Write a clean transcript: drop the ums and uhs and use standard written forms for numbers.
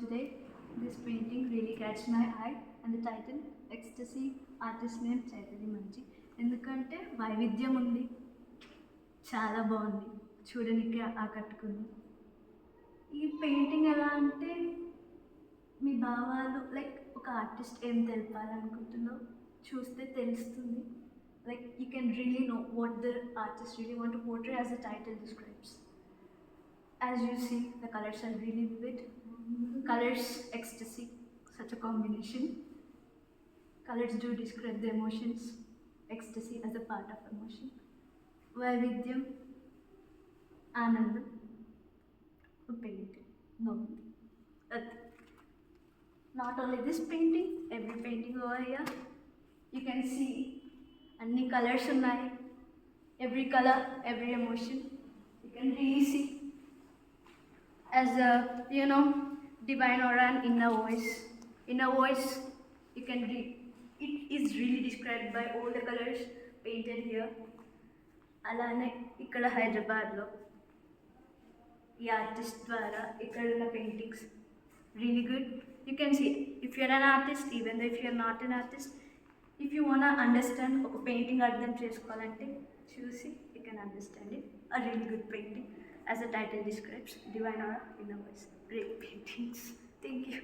today. This painting really catch my eye and the title Ecstasy, artist name Chaitanya Manji. ఎందుకంటే వైవిధ్యం ఉంది, చాలా బాగుంది, చూడడానికి ఆకట్టుకుంది. ఈ పెయింటింగ్ ఎలా అంటే మీ భావాలు లైక్ ఒక ఆర్టిస్ట్ ఏం తెలపాలనుకుంటుందో చూస్తే తెలుస్తుంది. Like you can really know what the artist really want to portray as the title describes. As you see, the colors are really vivid. Colors, ecstasy, such a combination. Colors do describe the emotions, ecstasy as a part of emotion. Vaividyam, Anandam, a painting, Nobody. Not only this painting, every painting over here, you can see अन्नी colors ఉన్నాయి. Every color, every emotion, you can really see as a divine aura and inner voice. Inner voice, you can read. It is really described by all the colors painted here. అలానే ఇక్కడ హైదరాబాద్లో ఈ artist ద్వారా ఇక్కడ ఉన్న paintings really good. You can see if you're an artist, even though if you're not an artist, if you wanna understand ఒక painting అర్థం చేసుకోవాలంటే చూసి you can understand it. A really good painting, as the title describes, divine aura, inner voice. Great paintings. Thank you.